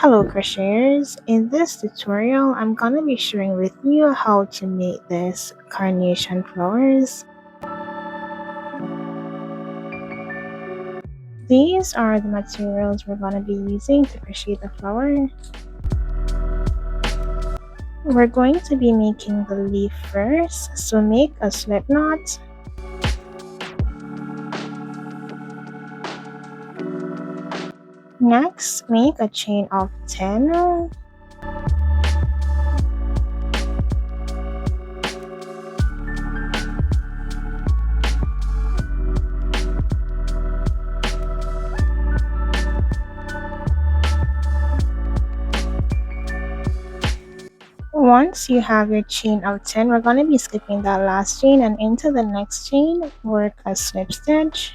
Hello crocheters, in this tutorial I'm gonna be sharing with you how to make this carnation flowers. These are the materials we're gonna be using to crochet the flower. We're going to be making the leaf first, so make a slip knot. Next, make a chain of 10. Once you have your chain of 10, we're going to be skipping that last chain and into the next chain, work a slip stitch.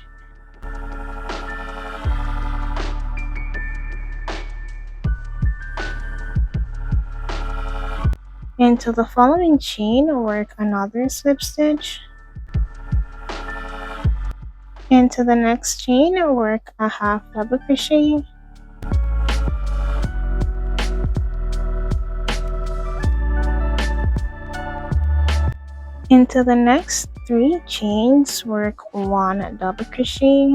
Into the following chain, work another slip stitch. Into the next chain, work a half double crochet. Into the next 3 chains, work 1 double crochet.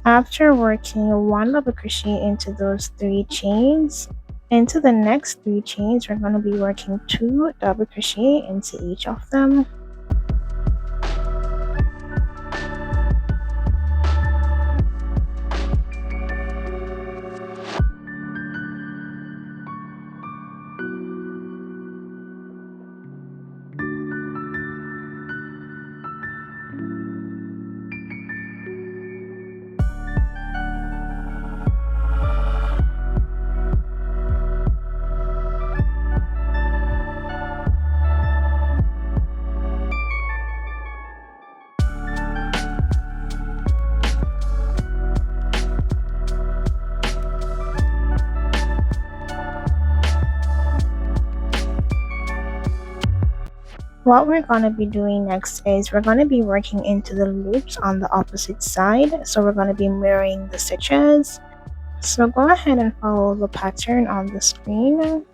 After working 1 double crochet into those 3 chains, into the next 3 chains, we're going to be working 2 double crochet into each of them. What we're going to be doing next is we're going to be working into the loops on the opposite side. So we're going to be mirroring the stitches. So go ahead and follow the pattern on the screen.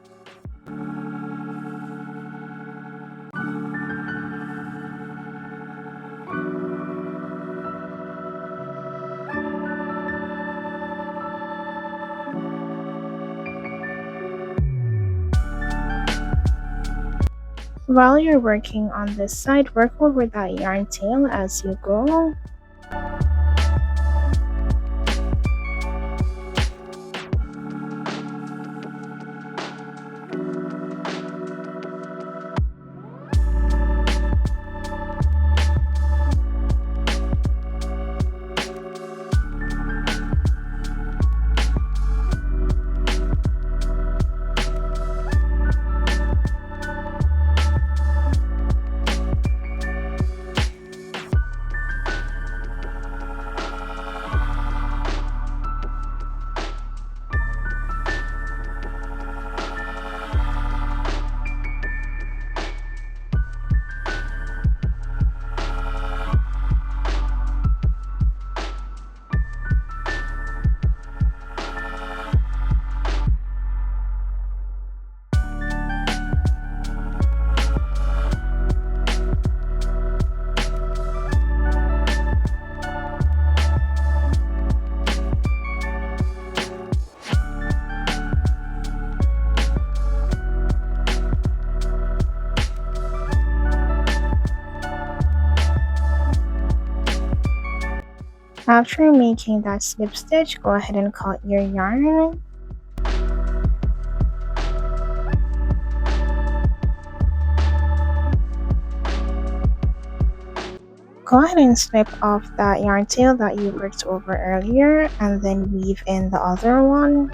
While you're working on this side, work over that yarn tail as you go. After making that slip stitch, go ahead and cut your yarn. Go ahead and snip off that yarn tail that you worked over earlier and then weave in the other one.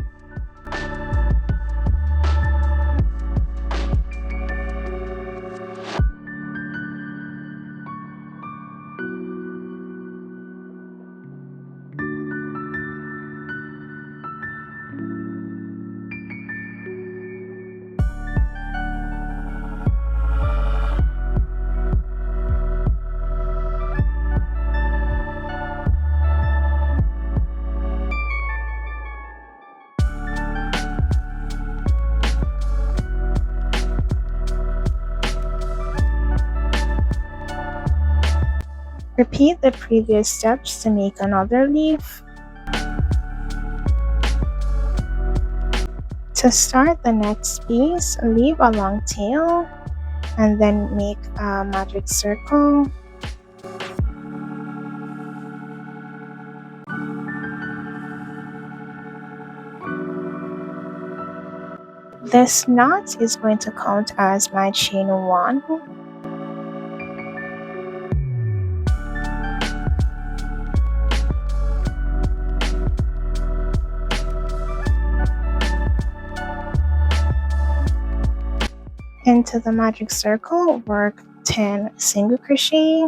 Repeat the previous steps to make another leaf. To start the next piece, leave a long tail and then make a magic circle. This knot is going to count as my chain 1. Into the magic circle, work 10 single crochet.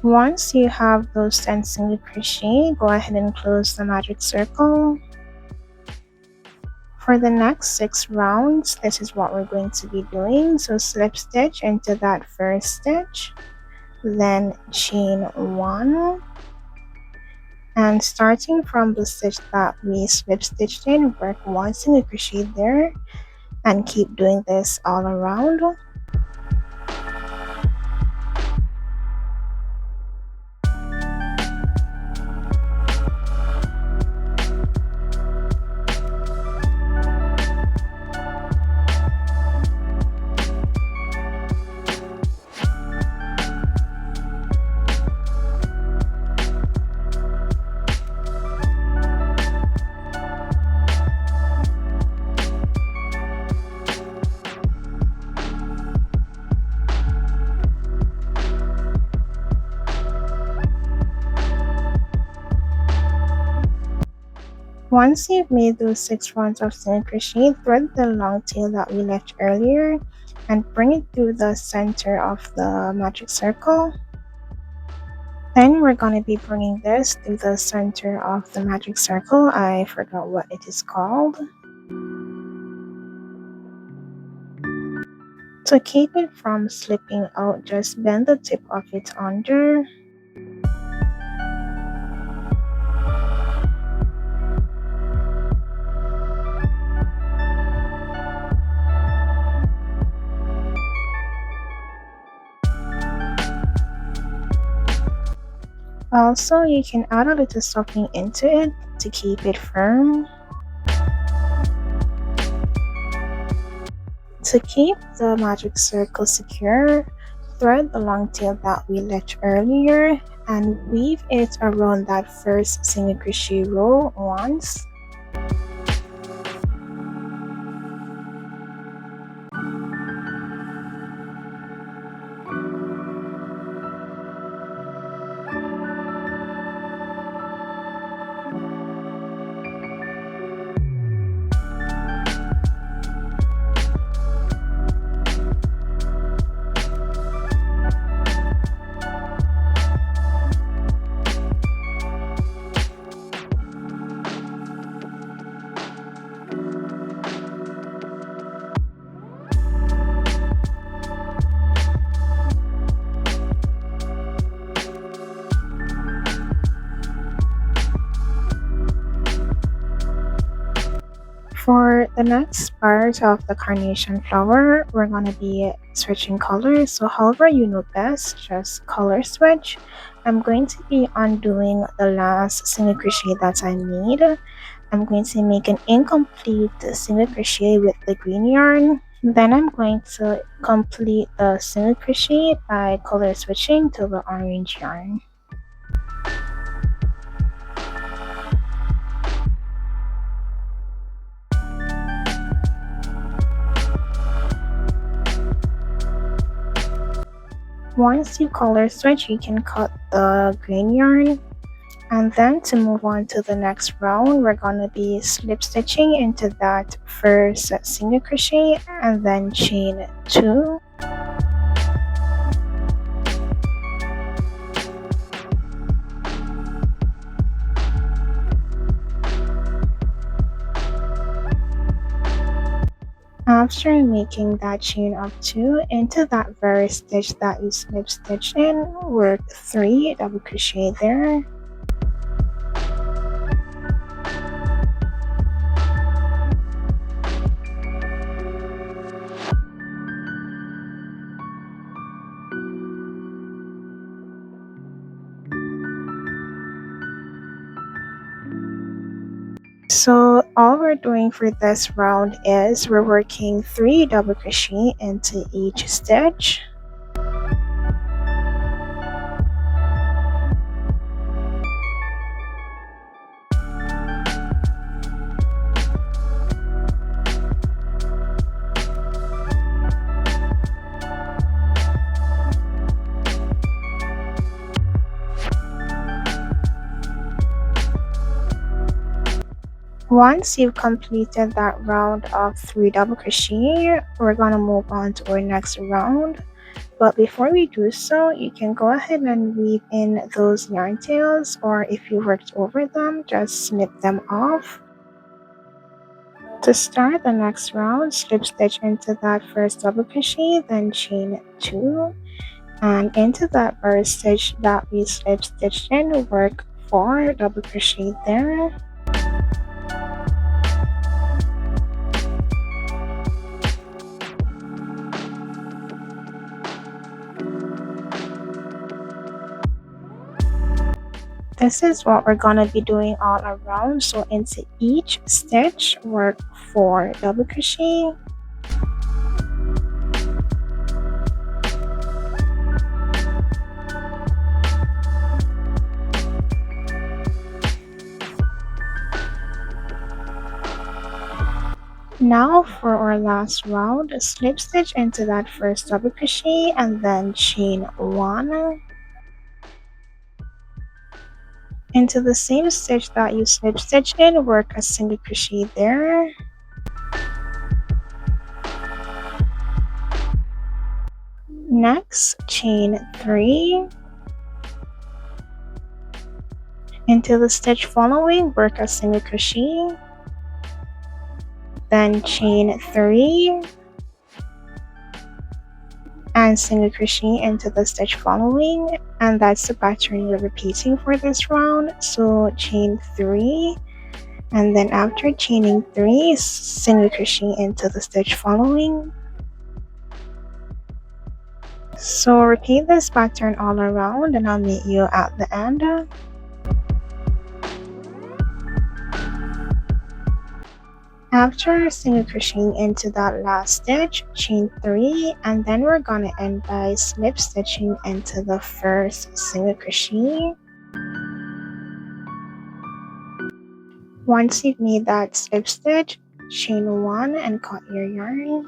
Once you have those 10 single crochet, go ahead and close the magic circle. For the next 6 rounds, this is what we're going to be doing. So slip stitch into that first stitch, then chain 1, and starting from the stitch that we slip stitched in, work 1 single crochet there and keep doing this all around. Once you've made those 6 rounds of single crochet, thread the long tail that we left earlier and bring it through the center of the magic circle. Then we're going to be bringing this through the center of the magic circle. I forgot what it is called. To keep it from slipping out, just bend the tip of it under. Also, you can add a little stuffing into it to keep it firm. To keep the magic circle secure, thread the long tail that we left earlier and weave it around that first single crochet row once. For the next part of the carnation flower, we're going to be switching colors. So however you know best, just color switch. I'm going to be undoing the last single crochet that I made. I'm going to make an incomplete single crochet with the green yarn. Then I'm going to complete the single crochet by color switching to the orange yarn. Once you color switch, you can cut the green yarn. And then to move on to the next round, we're going to be slip stitching into that first single crochet and then chain 2. After making that chain of 2, into that very stitch that you slip stitch in, work 3 double crochet there. So all we're doing for this round is we're working 3 double crochet into each stitch. Once you've completed that round of 3 double crochet, we're going to move on to our next round. But before we do so, you can go ahead and weave in those yarn tails, or if you worked over them, just snip them off. To start the next round, slip stitch into that first double crochet, then chain 2, and into that first stitch that we slip stitched in, work 4 double crochet there. This is what we're gonna be doing all around. So into each stitch, work 4 double crochet. Now for our last round, slip stitch into that first double crochet and then chain 1. Into the same stitch that you slip stitch in, work a single crochet there. Next, chain 3. Into the stitch following, work a single crochet. Then chain 3 and single crochet into the stitch following, and that's the pattern we're repeating for this round. So chain 3, and then after chaining 3, single crochet into the stitch following. So repeat this pattern all around, and I'll meet you at the end. After single crocheting into that last stitch, chain 3, and then we're gonna end by slip stitching into the first single crochet. Once you've made that slip stitch, chain 1 and cut your yarn.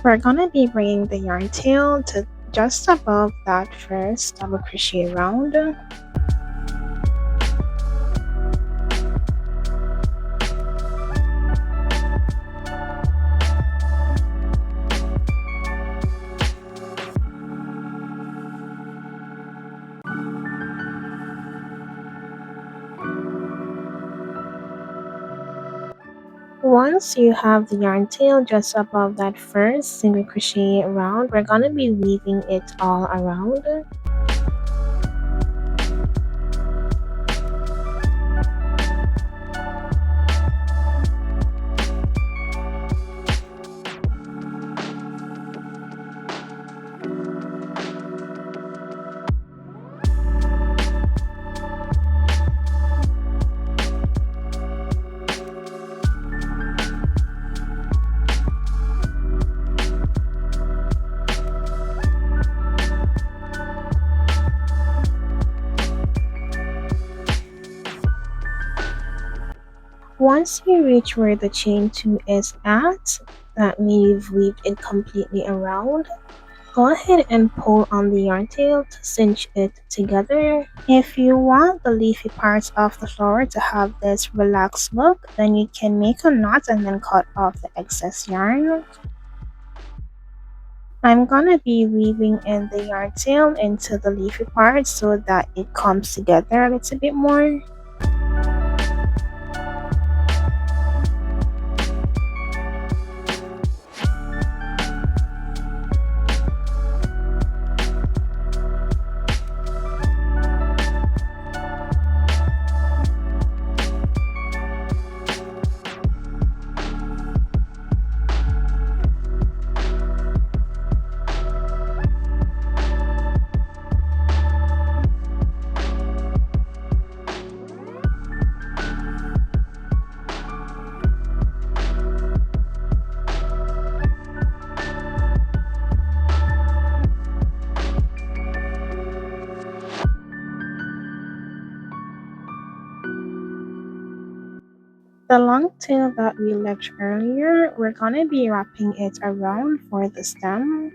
We're gonna be bringing the yarn tail to just above that first double crochet round. Once you have the yarn tail just above that first single crochet round, we're gonna be weaving it all around. Once you reach where the chain 2 is at, that means you've weaved it completely around. Go ahead and pull on the yarn tail to cinch it together. If you want the leafy parts of the flower to have this relaxed look, then you can make a knot and then cut off the excess yarn. I'm gonna be weaving in the yarn tail into the leafy part so that it comes together a little bit more. The long tail that we left earlier, we're gonna be wrapping it around for the stem.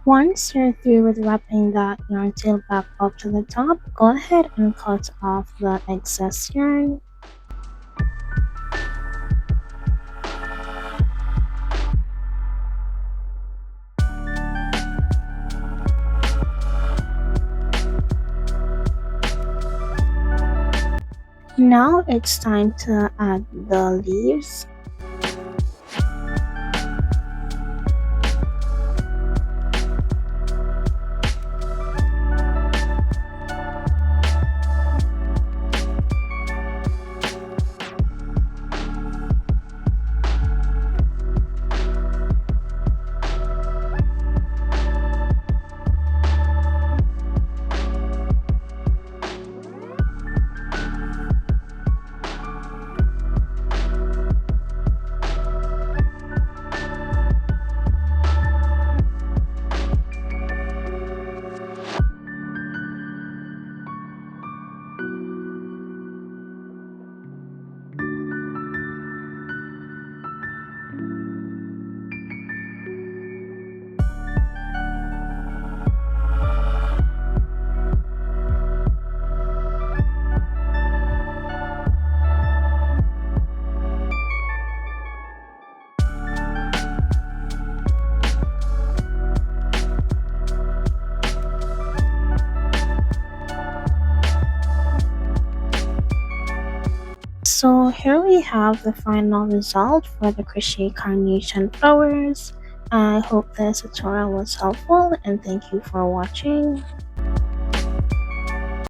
Once you're through with wrapping that yarn tail back up to the top, go ahead and cut off the excess yarn. Now it's time to add the leaves. So here we have the final result for the crochet carnation flowers. I hope this tutorial was helpful and thank you for watching.